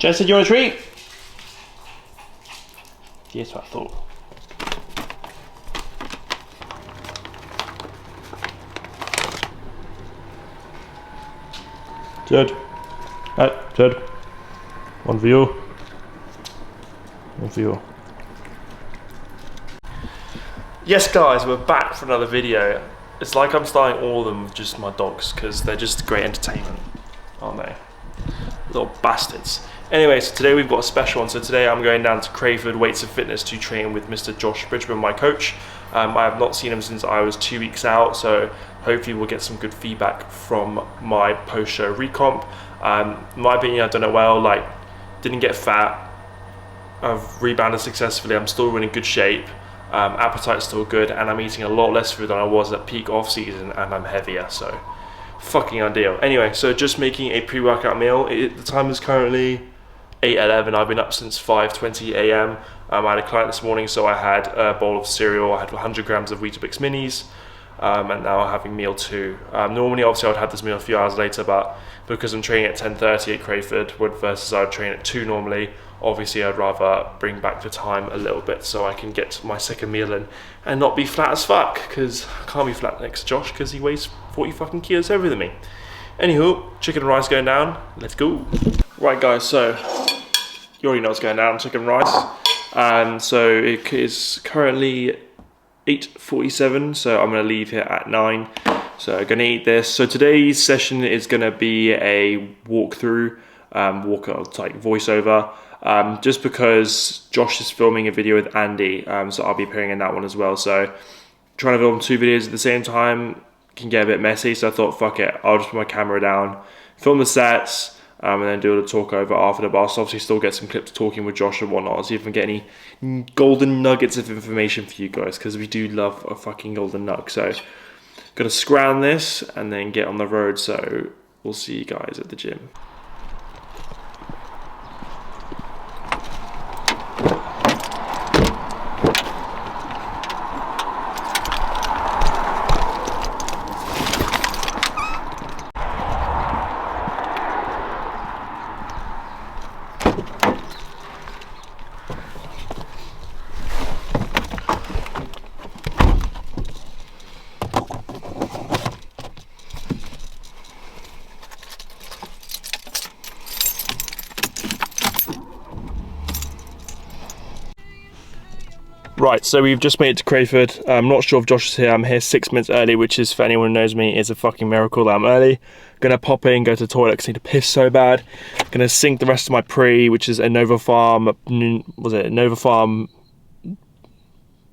Jess said, you want a treat? Yes, what I thought. Jed. Jed. One for you. One for you. Yes guys, we're back for another video. It's like I'm starting all of them with just my dogs because they're just great entertainment, aren't they? Little bastards. Anyway, so today we've got a special one. So today I'm going down to Crayford Weights and Fitness to train with Mr. Josh Bridgman, my coach. I have not seen him since I was 2 weeks out, so hopefully we'll get some good feedback from my post-show recomp. In my opinion, I've done it well, like, didn't get fat, I've rebounded successfully, I'm still in good shape, appetite's still good, and I'm eating a lot less food than I was at peak off-season, and I'm heavier, so fucking ideal. Anyway, so just making a pre-workout meal. The time is currently 8:11. I've been up since 5:20 a.m. I had a client this morning, so I had a bowl of cereal, I had 100 grams of Weetabix minis, and now I'm having meal 2. Normally, obviously, I would have this meal a few hours later, but because I'm training at 10:30 at Crayford versus I would train at 2 normally, obviously I'd rather bring back the time a little bit so I can get my second meal in and not be flat as fuck, because I can't be flat next to Josh because he weighs 40 fucking kilos heavier than me. Anywho, chicken and rice going down, let's go. Right guys, so you already know what's going down, chicken and rice. And so it is currently 8:47, so I'm gonna leave here at 9. So I'm gonna eat this. So today's session is gonna be a walkthrough, like voiceover, just because Josh is filming a video with Andy, so I'll be appearing in that one as well. So trying to film 2 videos at the same time can get a bit messy, so I thought, fuck it, I'll just put my camera down, film the sets, and then do a talk over after the boss. Obviously still get some clips talking with Josh and whatnot, see if I can get any golden nuggets of information for you guys, because we do love a fucking golden nug. So gotta scrounge this and then get on the road, so we'll see you guys at the gym. Right, so we've just made it to Crayford. I'm not sure if Josh is here. I'm here 6 minutes early, which is, for anyone who knows me, is a fucking miracle that I'm early. Gonna pop in, go to the toilet because I need to piss so bad. Gonna sink the rest of my pre, which is a Nova Farm, was it Nova Farm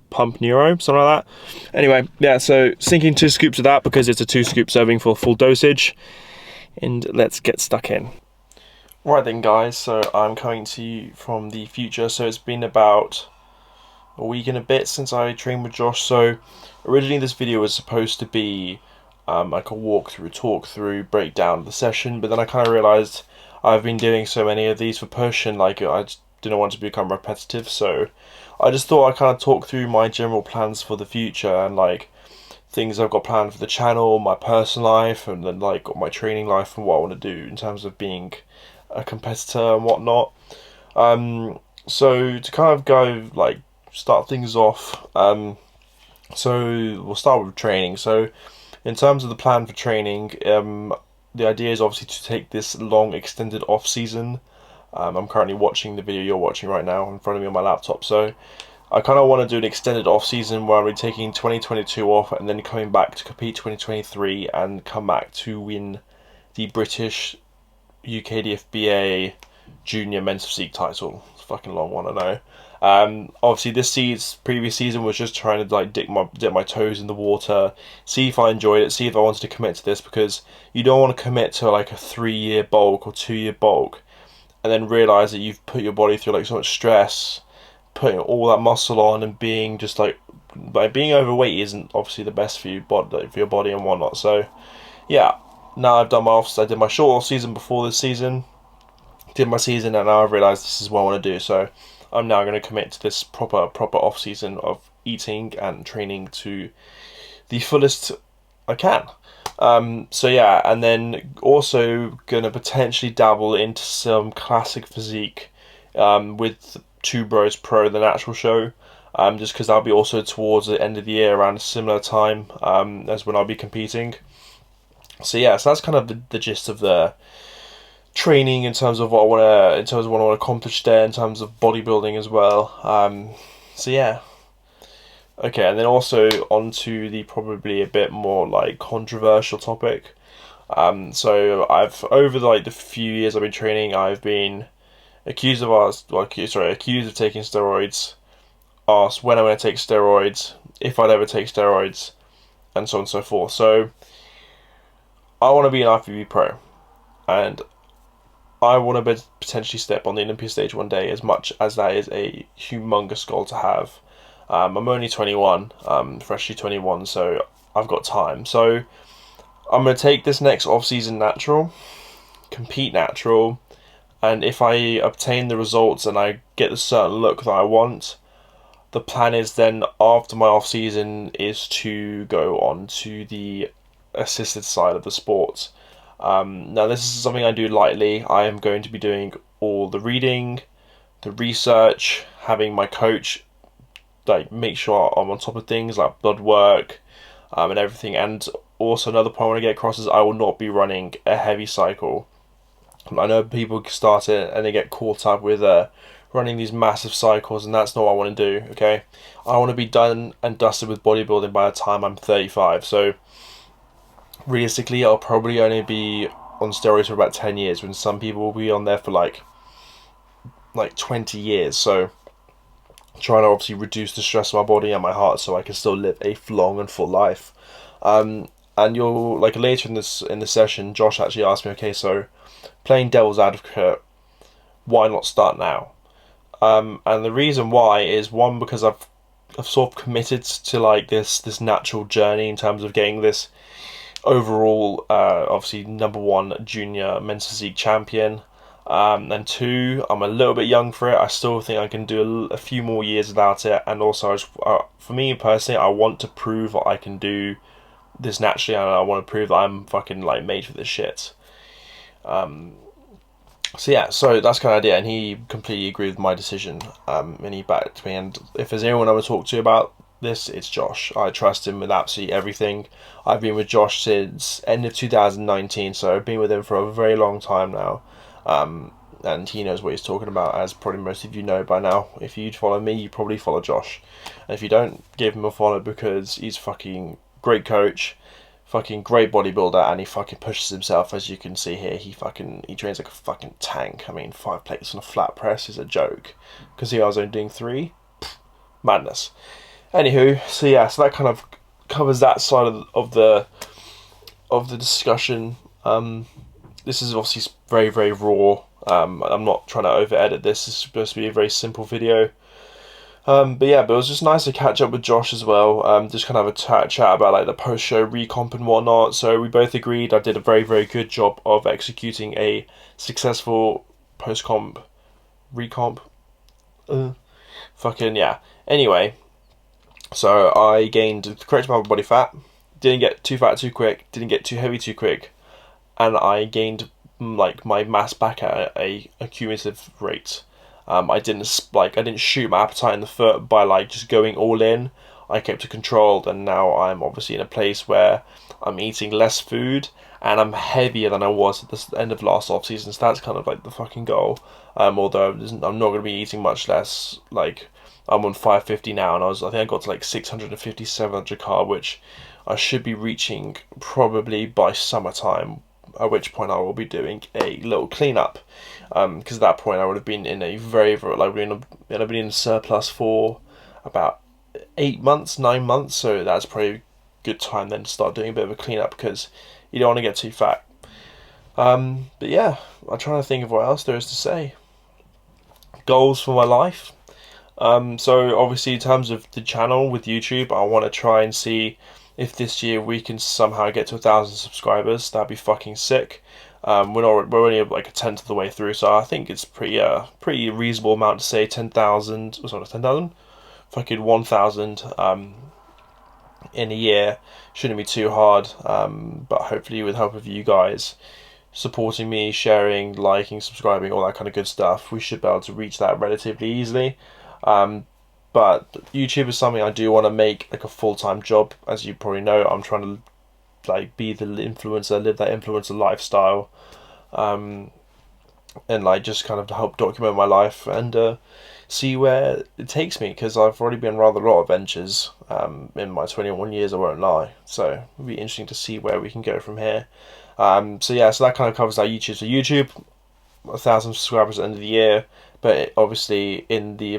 Pump Neuro, something like that. Anyway, yeah, so sinking 2 scoops of that because it's a 2 scoop serving for full dosage. And let's get stuck in. Right then guys, so I'm coming to you from the future. So it's been about a week and a bit since I trained with Josh. So originally this video was supposed to be like a walkthrough, talk through, breakdown of the session, but then I kind of realized I've been doing so many of these for push and like I just didn't want to become repetitive, so I just thought I'd kind of talk through my general plans for the future and like things I've got planned for the channel, my personal life, and then like my training life and what I want to do in terms of being a competitor and whatnot. So to kind of go like start things off, so we'll start with training. So in terms of the plan for training, the idea is obviously to take this long extended off season. I'm currently watching the video you're watching right now in front of me on my laptop, so I kind of want to do an extended off season where I'll be taking 2022 off and then coming back to compete 2023 and come back to win the British UKDFBA Junior Men's Physique title. It's a fucking long one, I know. Obviously this previous season was just trying to like dip my toes in the water, see if I enjoyed it, see if I wanted to commit to this, because you don't want to commit to like a 3-year bulk or 2-year bulk and then realize that you've put your body through like so much stress, putting all that muscle on, and being just like being overweight isn't obviously the best for you, for your body and whatnot. So yeah, now I've done I did my short off season before this season, did my season, and now I've realized this is what I want to do. So I'm now going to commit to this proper off season of eating and training to the fullest I can. So yeah, and then also gonna potentially dabble into some classic physique with Two Bros Pro, the natural show. Just because that'll be also towards the end of the year around a similar time as when I'll be competing. So yeah, so that's kind of the gist of the training in terms of what I want to, in terms of what I want to accomplish there, in terms of bodybuilding as well. So yeah. Okay, and then also onto the probably a bit more like controversial topic. So I've over like the few years I've been training, I've been accused of accused of taking steroids, asked when I'm going to take steroids, if I'd ever take steroids, and so on and so forth. So I want to be an IFBB pro, and I want to potentially step on the Olympia stage one day, as much as that is a humongous goal to have. I'm only 21, freshly 21, so I've got time. So I'm going to take this next off-season natural, compete natural, and if I obtain the results and I get the certain look that I want, the plan is then after my off-season is to go on to the assisted side of the sport. Now this is something I do lightly. I am going to be doing all the reading, the research, having my coach like make sure I'm on top of things like blood work and everything. And also another point I want to get across is I will not be running a heavy cycle. I know people start it and they get caught up with running these massive cycles, and that's not what I want to do. Okay, I want to be done and dusted with bodybuilding by the time I'm 35. So realistically, I'll probably only be on steroids for about 10 years, when some people will be on there for like 20 years. So trying to obviously reduce the stress of my body and my heart so I can still live a long and full life. And you'll like later in the session, Josh actually asked me, okay, so playing devil's advocate, why not start now? And the reason why is, one, because I've sort of committed to like this natural journey in terms of getting this overall obviously #1 junior men's physique champion. And two, I'm a little bit young for it. I still think I can do a few more years without it. And also, for me personally, I want to prove that I can do this naturally, and I want to prove that I'm fucking like made for this shit. So yeah, so that's kind of idea, and he completely agreed with my decision. And he backed me. And if there's anyone I would talk to about this, it's Josh. I trust him with absolutely everything. I've been with Josh since end of 2019, so I've been with him for a very long time now. And he knows what he's talking about, as probably most of you know by now. If you follow me, you probably follow Josh. And if you don't, give him a follow, because he's fucking great coach, fucking great bodybuilder, and he fucking pushes himself, as you can see here. He trains like a fucking tank. I mean, 5 plates on a flat press is a joke. Because I was only doing 3. Madness. Anywho, so yeah, so that kind of covers that side of the discussion. This is obviously very, very raw. I'm not trying to over edit this. It's supposed to be a very simple video. But it was just nice to catch up with Josh as well. Just kind of have a chat about like the post-show recomp and whatnot. So we both agreed I did a very, very good job of executing a successful post-comp recomp. Fucking yeah. Anyway, so I gained the correct amount of body fat. Didn't get too fat too quick. Didn't get too heavy too quick. And I gained like my mass back at a cumulative rate. I didn't shoot my appetite in the foot by like just going all in. I kept it controlled, and now I'm obviously in a place where I'm eating less food and I'm heavier than I was at the end of last off season. So that's kind of like the fucking goal. Although I'm not going to be eating much less. Like I'm on 550 now, and I think I got to like 650, 700 carb, which I should be reaching probably by summertime. At which point I will be doing a little cleanup, because at that point I would have been in a very, very like I've been in surplus for about 8 months, 9 months. So that's probably a good time then to start doing a bit of a cleanup, because you don't want to get too fat. But yeah, I'm trying to think of what else there is to say. Goals for my life. So obviously in terms of the channel with YouTube, I want to try and see if this year we can somehow get to 1,000 subscribers. That'd be fucking sick. We're only like a tenth of the way through, so I think it's pretty reasonable amount to say 10,000. Sorry, 10,000, fucking 1,000. in a year. Shouldn't be too hard, but hopefully with the help of you guys supporting me, sharing, liking, subscribing, all that kind of good stuff, we should be able to reach that relatively easily. But YouTube is something I do want to make like a full-time job. As you probably know, I'm trying to like be the influencer, live that influencer lifestyle, and like just kind of help document my life and see where it takes me, because I've already been rather a lot of ventures in my 21 years, I won't lie. So it'll be interesting to see where we can go from here. So yeah, so that kind of covers our YouTube. So YouTube, 1,000 subscribers at the end of the year, but obviously in the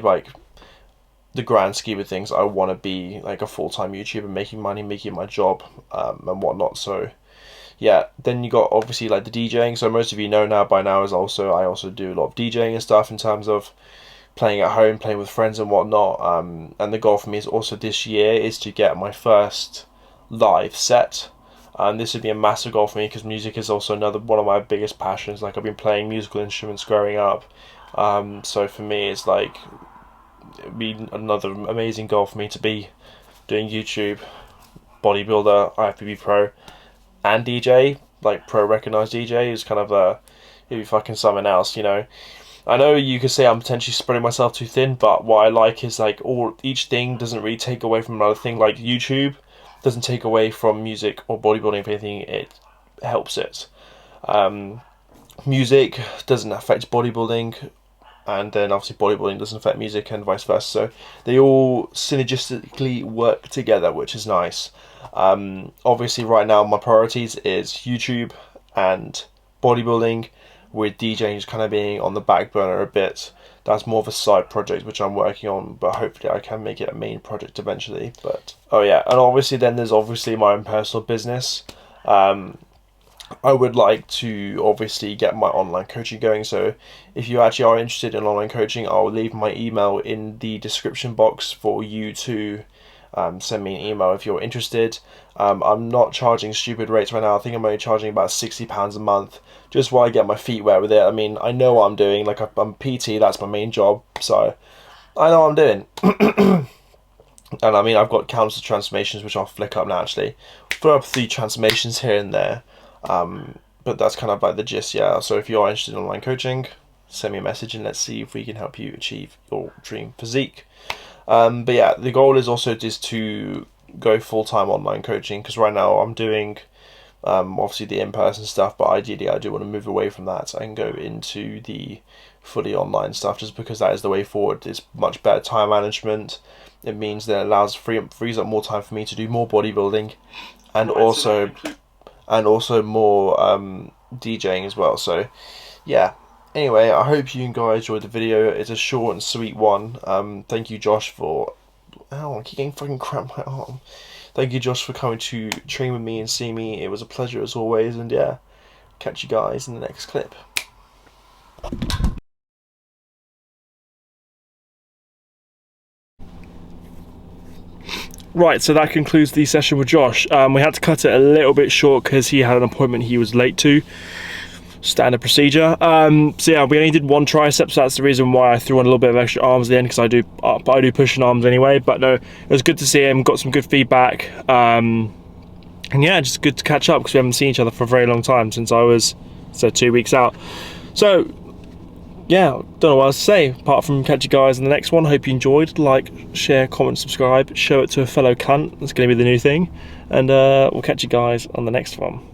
the grand scheme of things, I want to be like a full-time YouTuber, making money, making it my job, and whatnot. So yeah, then you got obviously like the DJing. So most of you know now by now is also I also do a lot of DJing and stuff in terms of playing at home, playing with friends and whatnot. And the goal for me is also this year is to get my first live set. And this would be a massive goal for me, because music is also another one of my biggest passions. Like, I've been playing musical instruments growing up, so for me it's like it'd be another amazing goal for me to be doing YouTube, bodybuilder, IFBB pro, and DJ, like pro recognized DJ is kind of it'd be fucking something else, you know. I know you could say I'm potentially spreading myself too thin, but what I like is like each thing doesn't really take away from another thing. Like YouTube doesn't take away from music or bodybuilding. If anything, it helps it. Music doesn't affect bodybuilding, and then obviously bodybuilding doesn't affect music, and vice versa. So they all synergistically work together, which is nice. Obviously right now my priorities is YouTube and bodybuilding, with DJing just kind of being on the back burner a bit. That's more of a side project which I'm working on, but hopefully I can make it a main project eventually. But oh yeah, and obviously then there's obviously my own personal business. I would like to obviously get my online coaching going, so if you actually are interested in online coaching, I'll leave my email in the description box for you to send me an email if you're interested. I'm not charging stupid rates right now. I think I'm only charging about £60 a month, just while I get my feet wet with it. I mean, I know what I'm doing. Like, I'm PT, that's my main job, so I know what I'm doing. And I mean, I've got countless of transformations which I'll flick up now actually. Throw up 3 transformations here and there. But that's kind of like the gist, yeah. So if you are interested in online coaching, send me a message and let's see if we can help you achieve your dream physique. But yeah, the goal is also just to go full-time online coaching, because right now I'm doing obviously the in-person stuff, but ideally I do want to move away from that and go into the fully online stuff, just because that is the way forward. It's much better time management. It means that it frees up more time for me to do more bodybuilding, and also more DJing as well. So yeah, anyway, I hope you guys enjoyed the video. It's a short and sweet one. Thank you, Josh, for I keep getting fucking cramped my arm. Thank you, Josh, for coming to train with me and see me. It was a pleasure as always, and yeah, catch you guys in the next clip. Right, so that concludes the session with Josh. We had to cut it a little bit short because he had an appointment he was late to. Standard procedure. So yeah, we only did 1 tricep, so that's the reason why I threw on a little bit of extra arms at the end, because I do pushing arms anyway. But no, it was good to see him, got some good feedback, and yeah, just good to catch up, because we haven't seen each other for a very long time, since I was 2 weeks out. So yeah, don't know what else to say apart from catch you guys in the next one. Hope you enjoyed. Like, share, comment, subscribe, show it to a fellow cunt. That's going to be the new thing, and we'll catch you guys on the next one.